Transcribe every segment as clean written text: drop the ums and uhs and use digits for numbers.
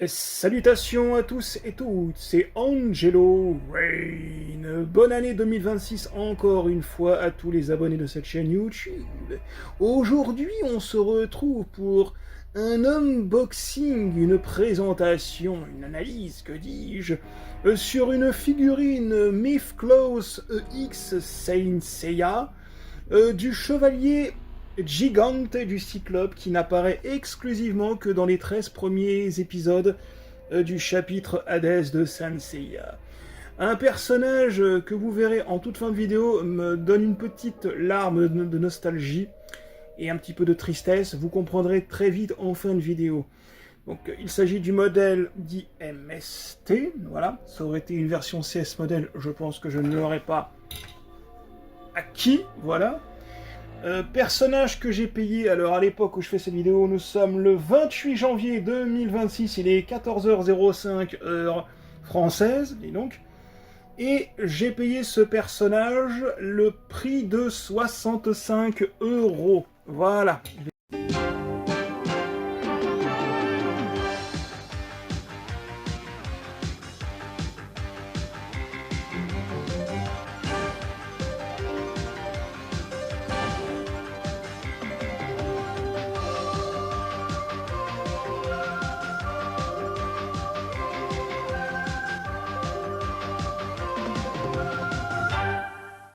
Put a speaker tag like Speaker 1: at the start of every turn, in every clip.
Speaker 1: Salutations à tous et toutes, c'est Angelo Rain. Bonne année 2026 encore une fois à tous les abonnés de cette chaîne YouTube. Aujourd'hui, on se retrouve pour un unboxing, une présentation, une analyse, que dis-je, sur une figurine Mythclose EX Saint Seiya du chevalier Gigante du Cyclope qui n'apparaît exclusivement que dans les 13 premiers épisodes du chapitre Hades de Saint Seiya. Un personnage que vous verrez en toute fin de vidéo me donne une petite larme de nostalgie et un petit peu de tristesse. Vous comprendrez très vite en fin de vidéo. Donc il s'agit du modèle dit MST, voilà. Ça aurait été une version CS modèle, je pense que je ne l'aurais pas acquis, voilà. Personnage que j'ai payé, alors à l'époque où je fais cette vidéo, nous sommes le 28 janvier 2026, il est 14h05 heure française, dis donc. Et j'ai payé ce personnage le prix de 65 €. Voilà.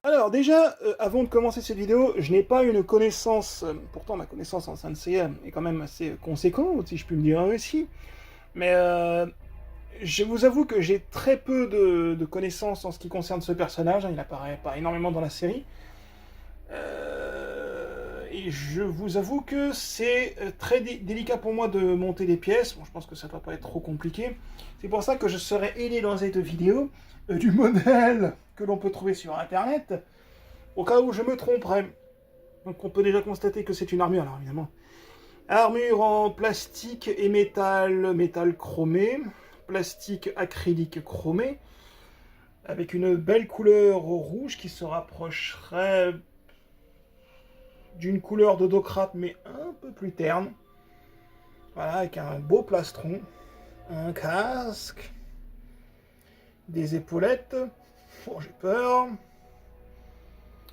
Speaker 1: Alors déjà, avant de commencer cette vidéo, je n'ai pas une connaissance, pourtant ma connaissance en Saint Seiya est quand même assez conséquente, si je puis me dire ainsi, mais je vous avoue que j'ai très peu de connaissances en ce qui concerne ce personnage, il n'apparaît pas énormément dans la série, et je vous avoue que c'est très délicat pour moi de monter des pièces, bon, je pense que ça ne doit pas être trop compliqué, c'est pour ça que je serai aidé dans cette vidéo du modèle que l'on peut trouver sur internet, au cas où je me tromperais. Donc on peut déjà constater que c'est une armure, alors évidemment. Armure en plastique et métal chromé, plastique acrylique chromé, avec une belle couleur rouge qui se rapprocherait d'une couleur de Docrate, mais un peu plus terne. Voilà, avec un beau plastron, un casque, des épaulettes. Oh, j'ai peur.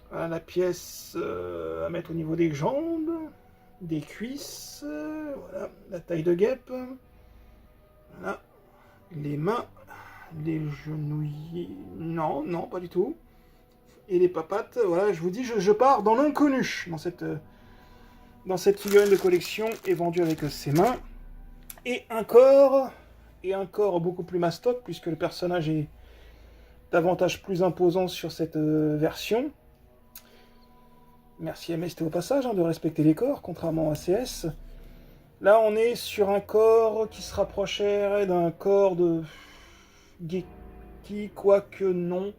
Speaker 1: Voilà la pièce à mettre au niveau des jambes, des cuisses, voilà, la taille de guêpe. Voilà, les mains, les genouillers, non, non, pas du tout. Et les papates, voilà, je vous dis, je pars dans l'inconnu dans cette figurine de collection et vendue avec ses mains. Et un corps beaucoup plus mastoc, puisque le personnage est davantage plus imposant sur cette version. Merci MST au passage de respecter les corps, contrairement à CS. Là, on est sur un corps qui se rapprocherait d'un corps de Geki, quoique non.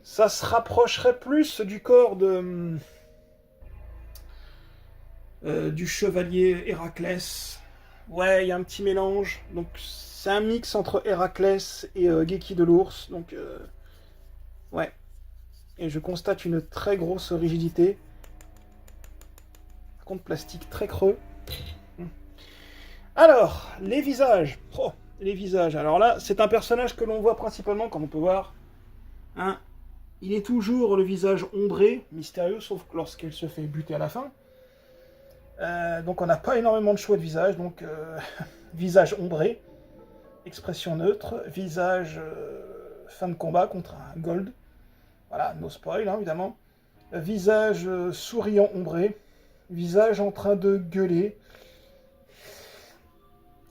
Speaker 1: Ça se rapprocherait plus du corps de du chevalier Héraclès. Ouais, il y a un petit mélange. Donc, c'est un mix entre Héraclès et Geki de l'ours. Donc, ouais. Et je constate une très grosse rigidité. Par contre, plastique très creux. Alors, les visages. Oh, les visages. Alors là, c'est un personnage que l'on voit principalement, comme on peut voir. Hein, il est toujours le visage ombré, mystérieux, sauf que lorsqu'elle se fait buter à la fin. Donc on n'a pas énormément de choix de visage. Donc, visage ombré, expression neutre, visage fin de combat contre un gold. Voilà, no spoil, hein, évidemment. Visage souriant ombré, visage en train de gueuler,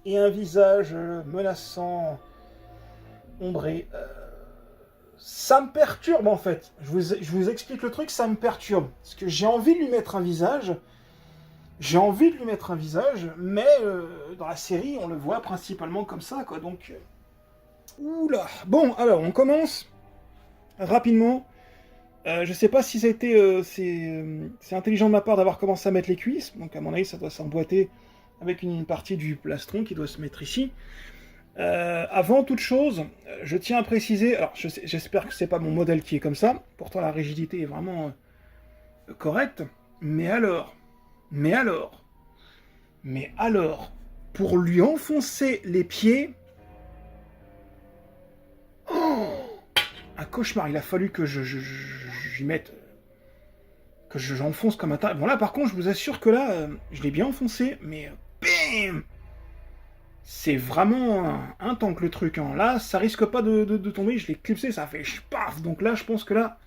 Speaker 1: et un visage menaçant ombré. Ça me perturbe en fait. Je vous explique le truc, ça me perturbe. Parce que j'ai envie de lui mettre un visage. Mais dans la série, on le voit principalement comme ça, quoi. Donc, oula. Bon, alors, on commence rapidement. Je sais pas si c'était c'est intelligent de ma part d'avoir commencé à mettre les cuisses, donc à mon avis ça doit s'emboîter avec une partie du plastron qui doit se mettre ici. Avant toute chose, je tiens à préciser, alors j'espère que c'est pas mon modèle qui est comme ça, pourtant la rigidité est vraiment correcte, mais alors, pour lui enfoncer les pieds. Oh, un cauchemar, il a fallu que j'y mette... que j'enfonce comme un tas. Bon là par contre je vous assure que là, je l'ai bien enfoncé, mais bam, c'est vraiment un tank le truc. Hein. Là ça risque pas de tomber, je l'ai clipsé, ça fait paf. Donc là je pense que là,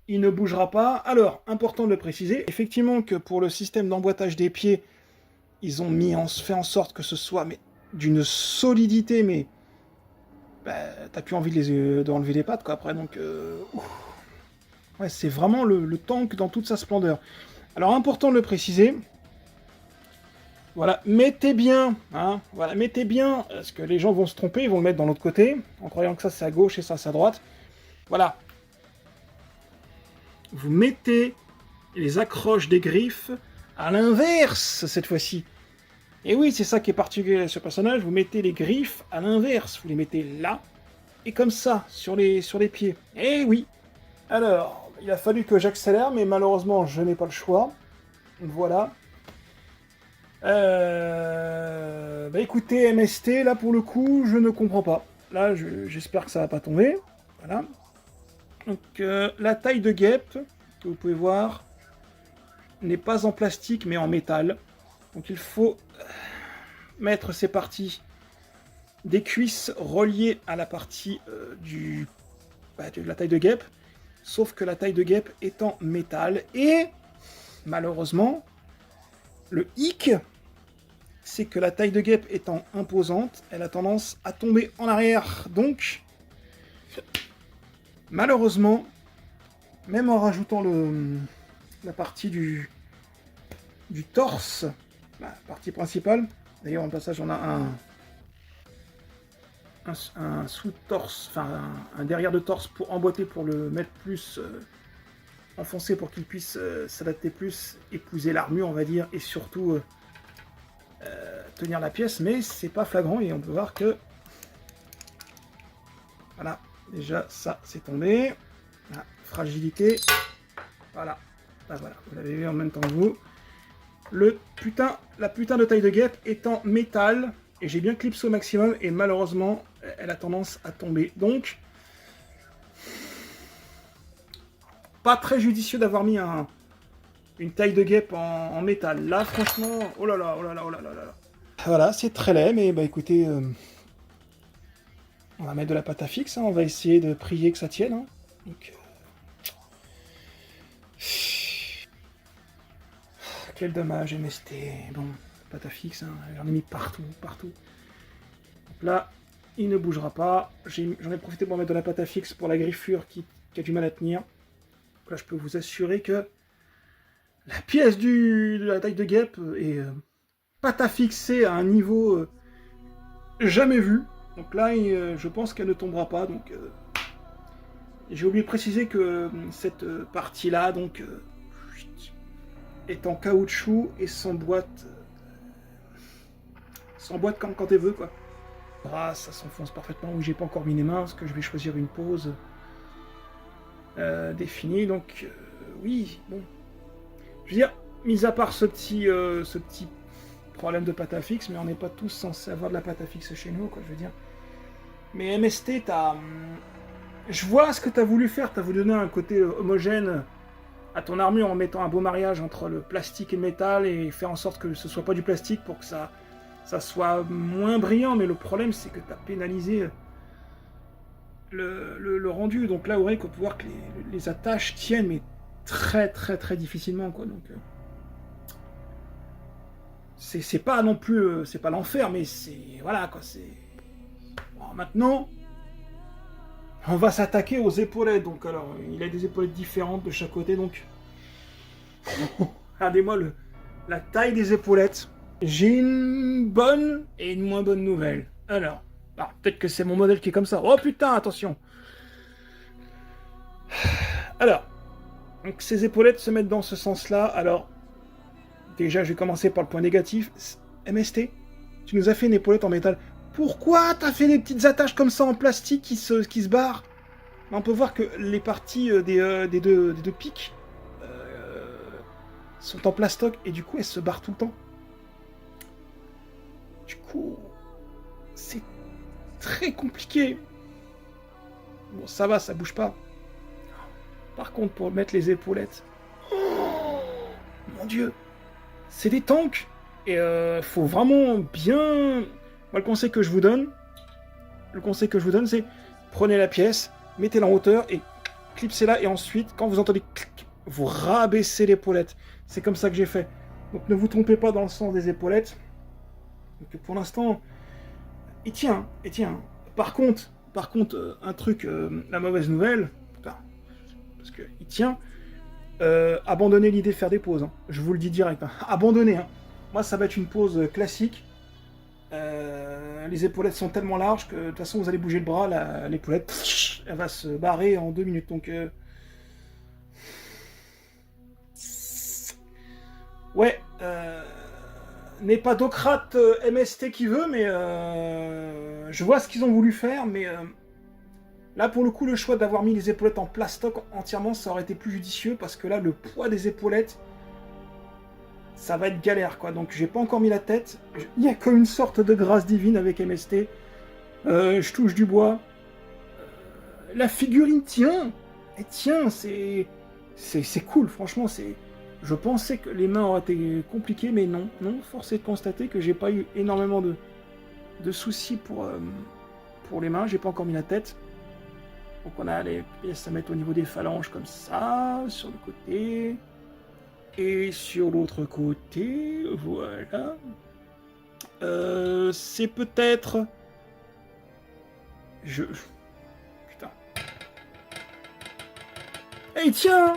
Speaker 1: il ne bougera pas. Alors, important de le préciser, effectivement que pour le système d'emboîtage des pieds, ils ont fait en sorte que ce soit d'une solidité, mais bah, t'as plus envie d'enlever les pattes quoi après, donc ouais, c'est vraiment le tank dans toute sa splendeur. Alors, important de le préciser, voilà, mettez bien, hein, voilà, mettez bien, parce que les gens vont se tromper, ils vont le mettre dans l'autre côté, en croyant que ça c'est à gauche et ça c'est à droite. Voilà. Vous mettez les accroches des griffes à l'inverse, cette fois-ci. Et oui, c'est ça qui est particulier à ce personnage, vous mettez les griffes à l'inverse, vous les mettez là, et comme ça, sur les pieds. Et oui. Alors, il a fallu que j'accélère, mais malheureusement, je n'ai pas le choix. Voilà. Bah écoutez, MST, là pour le coup, je ne comprends pas. Là, j'espère que ça va pas tomber. Voilà. Donc, la taille de guêpe, que vous pouvez voir, n'est pas en plastique, mais en métal. Donc, il faut mettre ces parties des cuisses reliées à la partie de la taille de guêpe. Sauf que la taille de guêpe est en métal. Et, malheureusement, le hic, c'est que la taille de guêpe étant imposante, elle a tendance à tomber en arrière. Donc, malheureusement, même en rajoutant la partie du torse, la partie principale, d'ailleurs en passage on a un sous-torse, enfin un derrière de torse pour emboîter, pour le mettre plus enfoncé, pour qu'il puisse s'adapter plus, épouser l'armure on va dire, et surtout tenir la pièce, mais c'est pas flagrant et on peut voir que voilà, déjà ça c'est tombé. La fragilité, voilà, ah, voilà, vous l'avez vu en même temps que vous. La putain de taille de guêpe est en métal, et j'ai bien clipsé au maximum, et malheureusement, elle a tendance à tomber. Donc, pas très judicieux d'avoir mis une taille de guêpe en métal. Là, franchement, oh là là, oh là là, oh là là là là. Voilà, c'est très laid, mais bah écoutez, on va mettre de la pâte à fixe, hein, on va essayer de prier que ça tienne. Hein. Donc, quel dommage, MST. Bon, pâte à fixe, hein, j'en ai mis partout, partout. Donc là, il ne bougera pas. J'en ai profité pour mettre de la pâte à fixe pour la griffure qui a du mal à tenir. Donc là, je peux vous assurer que la pièce de la taille de guêpe est pâte à fixer à un niveau jamais vu. Donc là, je pense qu'elle ne tombera pas. Donc, j'ai oublié de préciser que cette partie-là, donc, est en caoutchouc et s'emboîte quand elle veut, quoi. Ça s'enfonce parfaitement. Oui, j'ai pas encore mis les mains parce que je vais choisir une pose définie. Donc, oui, bon. Je veux dire, mis à part ce petit problème de pâte à fixe, mais on n'est pas tous censés avoir de la pâte à fixe chez nous, quoi, je veux dire. Mais MST, je vois ce que t'as voulu faire, t'as voulu donner un côté homogène à ton armure en mettant un beau mariage entre le plastique et le métal et faire en sorte que ce soit pas du plastique pour que ça soit moins brillant, mais le problème c'est que t'as pénalisé le rendu. Donc là, ouais, qu'on peut voir que les attaches tiennent, mais très très très difficilement, quoi. Donc c'est pas non plus, c'est pas l'enfer, mais c'est voilà quoi. C'est bon, maintenant. On va s'attaquer aux épaulettes. Donc alors, il a des épaulettes différentes de chaque côté, donc regardez-moi la taille des épaulettes. J'ai une bonne et une moins bonne nouvelle. Alors, peut-être que c'est mon modèle qui est comme ça. Oh putain, attention. Alors, donc ces épaulettes se mettent dans ce sens-là. Alors, déjà, je vais commencer par le point négatif. MST, tu nous as fait une épaulette en métal. Pourquoi t'as fait des petites attaches comme ça en plastique qui se barrent? On peut voir que les parties des deux pics sont en plastoc et du coup elles se barrent tout le temps. Du coup, c'est très compliqué. Bon, ça va, ça bouge pas. Par contre, pour mettre les épaulettes... Oh, mon Dieu, c'est des tanks. Et faut vraiment bien... Moi, le conseil que je vous donne, c'est prenez la pièce, mettez-la en hauteur et clipsez-la. Et ensuite, quand vous entendez clic, vous rabaissez l'épaulette. C'est comme ça que j'ai fait. Donc ne vous trompez pas dans le sens des épaulettes. Donc pour l'instant, il tient, il tient. Par contre, un truc, la mauvaise nouvelle, parce que il tient, abandonnez l'idée de faire des pauses. Hein. Je vous le dis direct. Hein. Abandonnez. Hein. Moi, ça va être une pause classique. Les épaulettes sont tellement larges que de toute façon, vous allez bouger le bras, l'épaulette, elle va se barrer en 2 minutes. Donc, ouais, n'est pas Docrate MST qui veut, mais je vois ce qu'ils ont voulu faire, mais là, pour le coup, le choix d'avoir mis les épaulettes en plastoc entièrement, ça aurait été plus judicieux, parce que là, le poids des épaulettes, ça va être galère, quoi. Donc, j'ai pas encore mis la tête. Il y a comme une sorte de grâce divine avec MST. Je touche du bois. La figurine tient. Elle tient, c'est cool, franchement, c'est... Je pensais que les mains auraient été compliquées, mais non. Non, force est de constater que j'ai pas eu énormément de soucis pour les mains. J'ai pas encore mis la tête. Donc on a les pièces à mettre au niveau des phalanges comme ça, sur le côté. Et sur l'autre côté, voilà. C'est peut-être... Putain. Eh, il tient.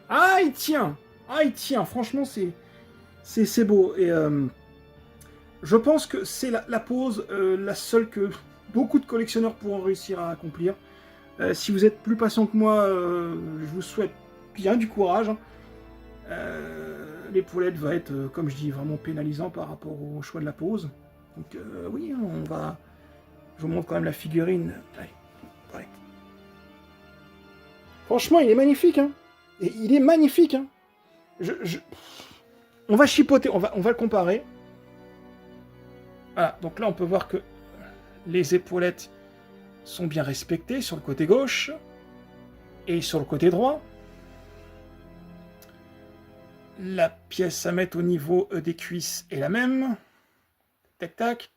Speaker 1: Ah, il tient. Ah, il tient. Franchement, c'est beau. Et je pense que c'est la pause, la seule que beaucoup de collectionneurs pourront réussir à accomplir. Si vous êtes plus patient que moi, je vous souhaite bien du courage. Hein. L'épaulette va être, comme je dis, vraiment pénalisant par rapport au choix de la pose. Donc oui, on va... Je vous montre quand même la figurine. Allez, allez. Franchement, il est magnifique, hein. Et il est magnifique, hein. On va chipoter, on va le comparer. Voilà, donc là, on peut voir que les épaulettes sont bien respectées sur le côté gauche et sur le côté droit. La pièce à mettre au niveau des cuisses est la même. Tac, tac.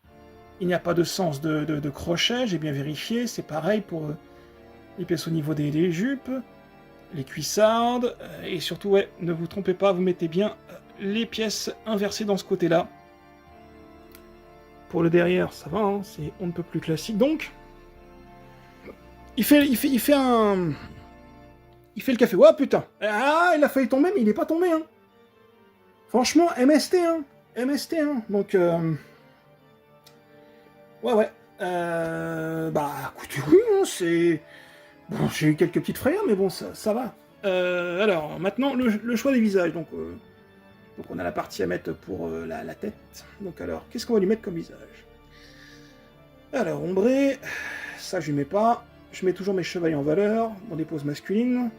Speaker 1: Il n'y a pas de sens de crochet, j'ai bien vérifié. C'est pareil pour les pièces au niveau des jupes, les cuissardes. Et surtout, ouais, ne vous trompez pas, vous mettez bien les pièces inversées dans ce côté-là. Pour le derrière, ça va, hein, c'est on ne peut plus classique. Donc, il fait le café. Oh putain. Ah, il a failli tomber, mais il n'est pas tombé, hein. Franchement, MST, hein. MST, hein. Donc, ouais. Bah, écoutez, oui, hein, c'est... Bon, j'ai eu quelques petites frayeurs, mais bon, ça va. Alors, maintenant, le choix des visages. Donc, on a la partie à mettre pour la tête. Donc, alors, qu'est-ce qu'on va lui mettre comme visage? Alors, ombré, ça, je lui mets pas. Je mets toujours mes chevaliers en valeur, dans des poses masculines.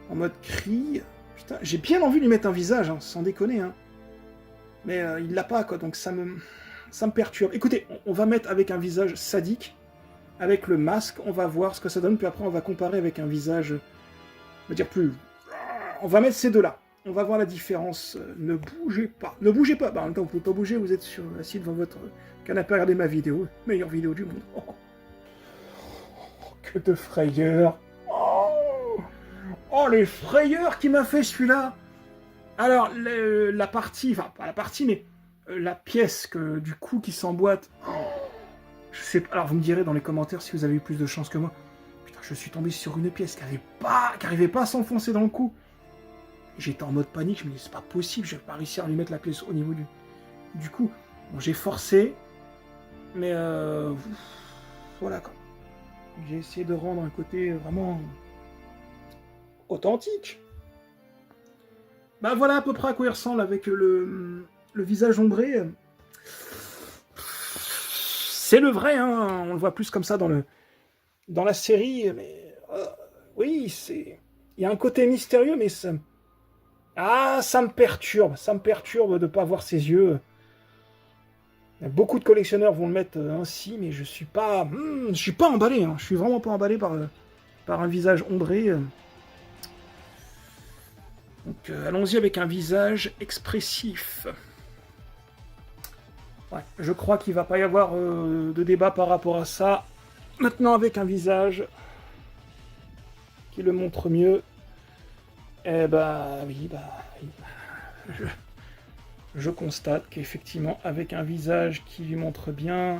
Speaker 1: En mode cri. Putain, j'ai bien envie de lui mettre un visage, hein, sans déconner, hein. Mais il l'a pas, quoi, donc ça me perturbe. Écoutez, on va mettre avec un visage sadique, avec le masque, on va voir ce que ça donne, puis après on va comparer avec un visage, on va dire plus... On va mettre ces deux-là. On va voir la différence. Ne bougez pas. Ne bougez pas. Bah, en même temps, vous pouvez pas bouger, vous êtes assis devant votre canapé à regarder ma vidéo. Meilleure vidéo du monde. Oh, que de frayeur. Oh, les frayeurs qu'il m'a fait celui-là. Alors, la partie, enfin, pas la partie, mais la pièce du coup qui s'emboîte. Je sais pas. Alors, vous me direz dans les commentaires si vous avez eu plus de chance que moi. Putain, je suis tombé sur une pièce qui arrivait pas à s'enfoncer dans le cou. J'étais en mode panique, je me dis, c'est pas possible, je vais pas réussir à lui mettre la pièce au niveau du cou. Bon, j'ai forcé, mais voilà quoi. J'ai essayé de rendre un côté vraiment authentique. Bah voilà à peu près à quoi il ressemble avec le visage ombré. C'est le vrai, hein, on le voit plus comme ça dans la série, mais oui, c'est... Il y a un côté mystérieux, mais ça... Ah, ça me perturbe de ne pas voir ses yeux. Beaucoup de collectionneurs vont le mettre ainsi, mais je suis pas emballé. Hein. Je suis vraiment pas emballé par un visage ombré. Donc allons-y avec un visage expressif. Ouais, je crois qu'il va pas y avoir de débat par rapport à ça. Maintenant avec un visage qui le montre mieux. Eh oui. Je constate qu'effectivement, avec un visage qui lui montre bien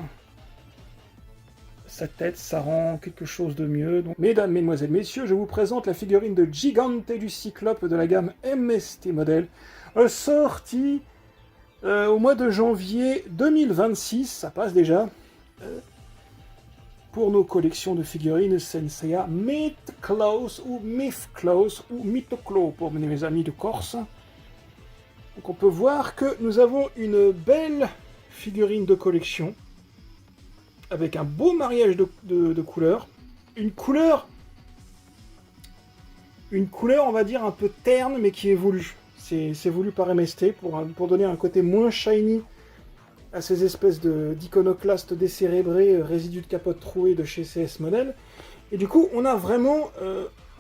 Speaker 1: sa tête, ça rend quelque chose de mieux. Donc, mesdames, mesdemoiselles, messieurs, je vous présente la figurine de Gigante du Cyclope de la gamme MST Model, sortie au mois de janvier 2026, ça passe déjà, pour nos collections de figurines Senseiya Mythclose ou Mythclose ou Mythoclo pour mes amis de Corse. Donc on peut voir que nous avons une belle figurine de collection avec un beau mariage de couleurs. Une couleur, on va dire, un peu terne, mais qui est voulue. C'est voulu par MST pour donner un côté moins shiny à ces espèces d'iconoclastes décérébrés, résidus de capote trouée de chez CS Model. Et du coup, on a vraiment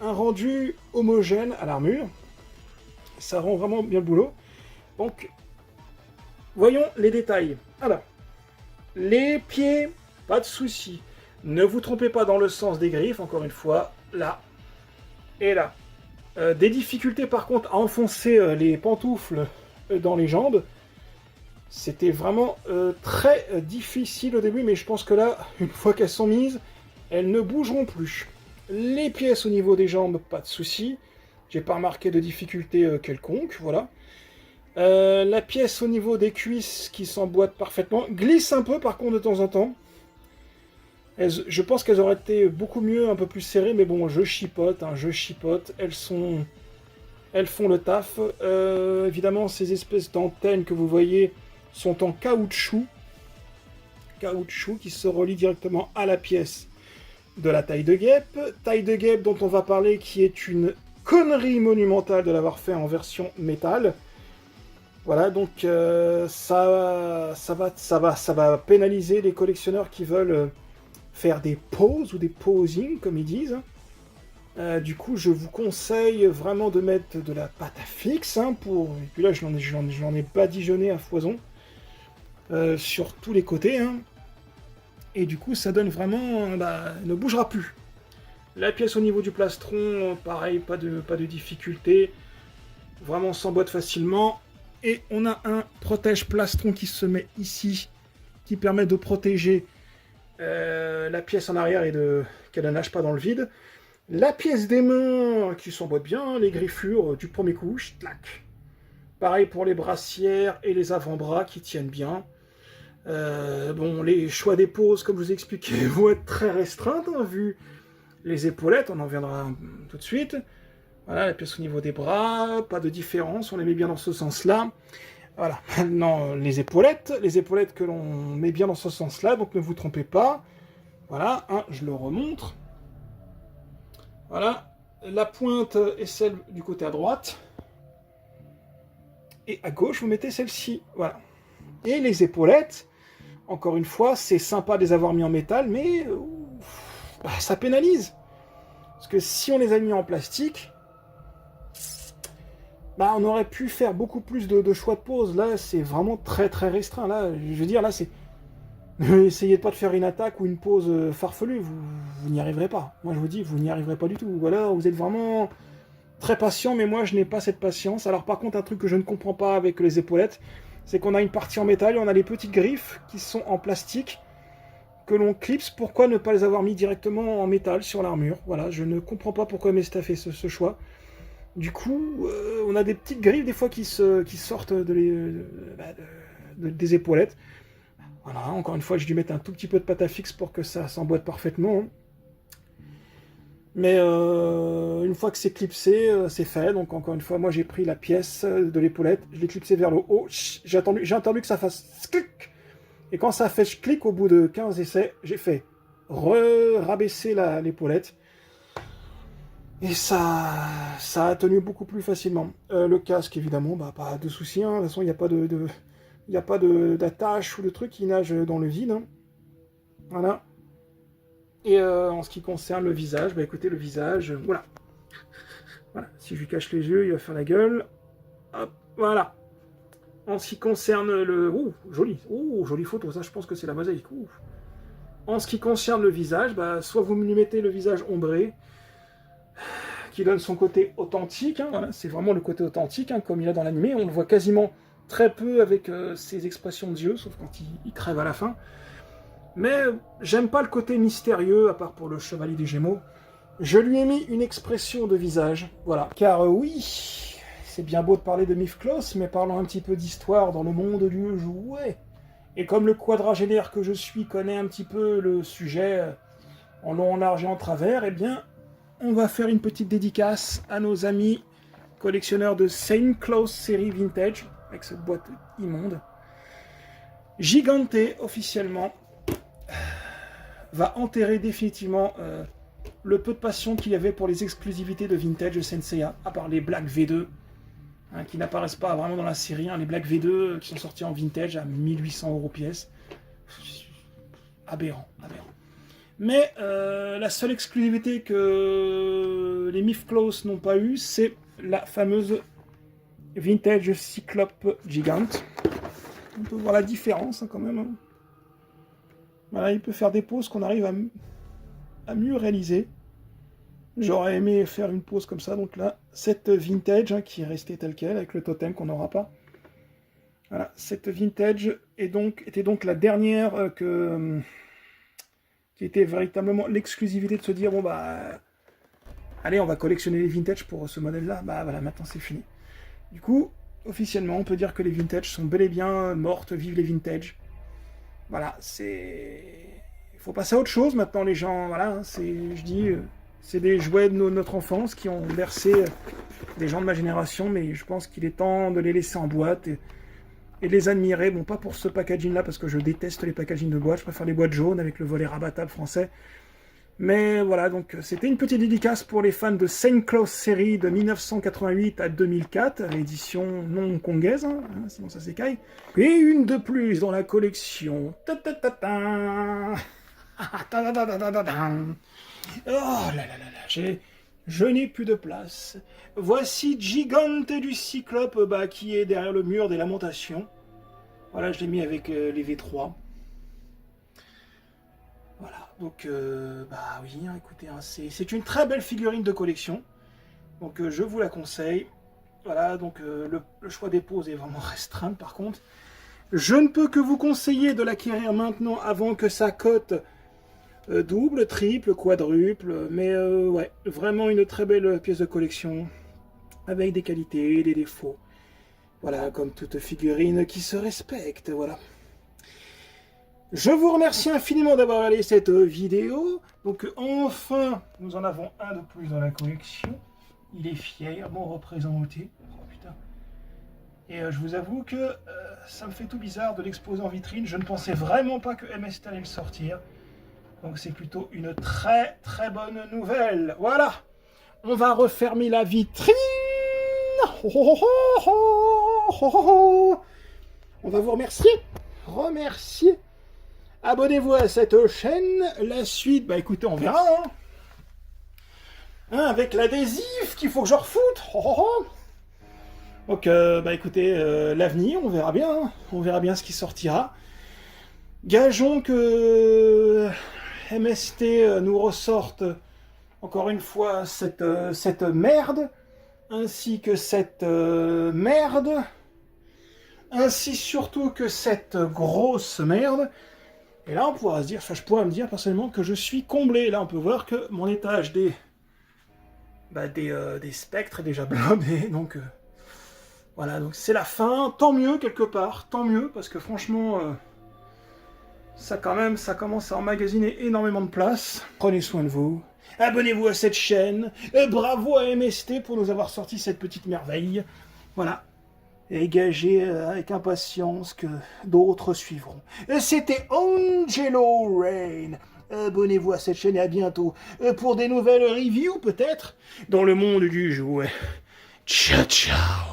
Speaker 1: un rendu homogène à l'armure. Ça rend vraiment bien le boulot. Donc, voyons les détails. Alors, les pieds, pas de souci. Ne vous trompez pas dans le sens des griffes, encore une fois, là et là. Des difficultés par contre à enfoncer les pantoufles dans les jambes. C'était vraiment très difficile au début, mais je pense que là, une fois qu'elles sont mises, elles ne bougeront plus. Les pièces au niveau des jambes, pas de souci. J'ai pas remarqué de difficulté quelconque, voilà. La pièce au niveau des cuisses qui s'emboîte parfaitement, glisse un peu par contre de temps en temps. Je pense qu'elles auraient été beaucoup mieux, un peu plus serrées, mais bon, je chipote, elles font le taf. Évidemment, ces espèces d'antennes que vous voyez sont en caoutchouc qui se relie directement à la pièce de la taille de guêpe dont on va parler, qui est une connerie monumentale de l'avoir fait en version métal. Voilà, donc ça va pénaliser les collectionneurs qui veulent faire des poses ou des posing, comme ils disent. Du coup, je vous conseille vraiment de mettre de la pâte à fixe, hein, et puis là, je n'en ai badigeonné à foison sur tous les côtés, hein. Et du coup, ça donne vraiment, ne bougera plus. La pièce au niveau du plastron, pareil, pas de difficulté, vraiment s'emboîte facilement. Et on a un protège plastron qui se met ici, qui permet de protéger la pièce en arrière et qu'elle ne nage pas dans le vide. La pièce des mains qui s'emboîte bien, les griffures du premier coup, clac. Pareil pour les brassières et les avant-bras qui tiennent bien. Bon, les choix des poses, comme je vous ai expliqué, vont être très restreintes, hein, vu les épaulettes, on en viendra tout de suite. Voilà, la pièce au niveau des bras, pas de différence, on les met bien dans ce sens-là. Voilà, maintenant les épaulettes que l'on met bien dans ce sens-là, donc ne vous trompez pas. Voilà, hein, je le remontre. Voilà, la pointe est celle du côté à droite. Et à gauche, vous mettez celle-ci. Voilà. Et les épaulettes, encore une fois, c'est sympa de les avoir mis en métal, mais ça pénalise. Parce que si on les a mis en plastique, on aurait pu faire beaucoup plus de choix de pose. Là, c'est vraiment très très restreint. Là, je veux dire, là, c'est... Essayez de pas de faire une attaque ou une pose farfelue, vous n'y arriverez pas. Moi, je vous dis, vous n'y arriverez pas du tout. Voilà, vous êtes vraiment très patient, mais moi, je n'ai pas cette patience. Alors, par contre, un truc que je ne comprends pas avec les épaulettes, c'est qu'on a une partie en métal et on a les petites griffes qui sont en plastique que l'on clipse. Pourquoi ne pas les avoir mis directement en métal sur l'armure? Voilà, je ne comprends pas pourquoi Mesta a fait ce choix. Du coup, on a des petites griffes des fois qui sortent des épaulettes. Voilà, encore une fois, j'ai dû mettre un tout petit peu de pâte à fixe pour que ça s'emboîte parfaitement. Mais une fois que c'est clipsé, c'est fait. Donc encore une fois, moi j'ai pris la pièce de l'épaulette, je l'ai clipsé vers le haut. J'ai attendu que ça fasse clic. Et quand ça a fait clic au bout de 15 essais, j'ai fait rabaisser l'épaulette. Et ça a tenu beaucoup plus facilement. Le casque, évidemment, pas de souci. Hein. De toute façon, il n'y a pas Il n'y a pas d'attache ou de truc qui nage dans le vide. Hein. Voilà. Et en ce qui concerne le visage, bah écoutez, le visage, voilà. Voilà. Si je lui cache les yeux, il va faire la gueule. Hop, voilà. En ce qui concerne le... Ouh, joli. Ouh, jolie photo. Ça, je pense que c'est la mosaïque. Ouh. En ce qui concerne le visage, bah, soit vous lui mettez le visage ombré, qui donne son côté authentique. Hein, voilà, c'est vraiment le côté authentique, hein, comme il a dans l'animé. On le voit quasiment très peu avec ses expressions d'yeux, sauf quand il crève à la fin. Mais j'aime pas le côté mystérieux, à part pour le Chevalier des Gémeaux. Je lui ai mis une expression de visage, voilà. Car oui, c'est bien beau de parler de Mifklos, mais parlons un petit peu d'histoire dans le monde du jouet. Et comme le quadragénaire que je suis connaît un petit peu le sujet en long, en large et en travers, eh bien, on va faire une petite dédicace à nos amis collectionneurs de Saint Claus série vintage, avec cette boîte immonde. Gigante, officiellement, va enterrer définitivement le peu de passion qu'il y avait pour les exclusivités de vintage de Senseiya, à part les Black V2, hein, qui n'apparaissent pas vraiment dans la série, hein, les Black V2 qui sont sortis en vintage à 1800 € pièce. Aberrant, aberrant. Mais la seule exclusivité que les Mifklos n'ont pas eue, c'est la fameuse Vintage Cyclope Gigante. On peut voir la différence hein, quand même. Hein. Voilà, il peut faire des poses qu'on arrive à mieux réaliser. J'aurais aimé faire une pose comme ça, donc là, cette vintage hein, qui est restée telle qu'elle, avec le totem qu'on n'aura pas. Voilà, cette vintage était donc la dernière qui était véritablement l'exclusivité de se dire, bon bah, allez, on va collectionner les vintage pour ce modèle-là. Bah voilà, maintenant c'est fini. Du coup, officiellement, on peut dire que les vintage sont bel et bien mortes, vive les vintage. Voilà, c'est... Il faut passer à autre chose maintenant, les gens, voilà, hein, c'est des jouets de notre enfance qui ont bercé des gens de ma génération, mais je pense qu'il est temps de les laisser en boîte et de les admirer. Bon, pas pour ce packaging-là, parce que je déteste les packagings de boîte, je préfère les boîtes jaunes avec le volet rabattable français. Mais voilà, donc c'était une petite dédicace pour les fans de Saint Claus série de 1988 à 2004, l'édition non hongkongaise, hein, sinon ça s'écaille. Et une de plus dans la collection. Oh là là là là, je n'ai plus de place. Voici Gigante du Cyclope bah, qui est derrière le mur des lamentations. Voilà, je l'ai mis avec les V3. Voilà, donc bah oui, hein, écoutez, hein, c'est une très belle figurine de collection. Donc je vous la conseille. Voilà, donc le choix des poses est vraiment restreint par contre. Je ne peux que vous conseiller de l'acquérir maintenant avant que sa cote double, triple, quadruple. Mais ouais, vraiment une très belle pièce de collection. Avec des qualités, des défauts. Voilà, comme toute figurine qui se respecte, voilà. Je vous remercie infiniment d'avoir regardé cette vidéo. Donc enfin, nous en avons un de plus dans la collection. Il est fièrement représenté. Oh putain. Et je vous avoue que ça me fait tout bizarre de l'exposer en vitrine. Je ne pensais vraiment pas que MST allait le sortir. Donc c'est plutôt une très très bonne nouvelle. Voilà. On va refermer la vitrine. On va vous remercier. Abonnez-vous à cette chaîne. La suite, bah écoutez, on verra. Hein, avec l'adhésif qu'il faut que je refoute. Donc, bah écoutez, l'avenir, on verra bien. Hein. On verra bien ce qui sortira. Gageons que MST nous ressorte encore une fois cette merde. Ainsi que cette merde. Ainsi surtout que cette grosse merde. Et là, on pourra se dire, enfin, je pourrais me dire personnellement que je suis comblé. Là, on peut voir que mon étage des spectres est déjà blindé. Donc, voilà, donc c'est la fin. Tant mieux, quelque part. Tant mieux, parce que franchement, ça commence à emmagasiner énormément de place. Prenez soin de vous. Abonnez-vous à cette chaîne. Bravo à MST pour nous avoir sorti cette petite merveille. Voilà. Et gagez avec impatience que d'autres suivront. C'était Angelo Rain. Abonnez-vous à cette chaîne et à bientôt pour des nouvelles reviews peut-être dans le monde du jouet. Ciao ciao.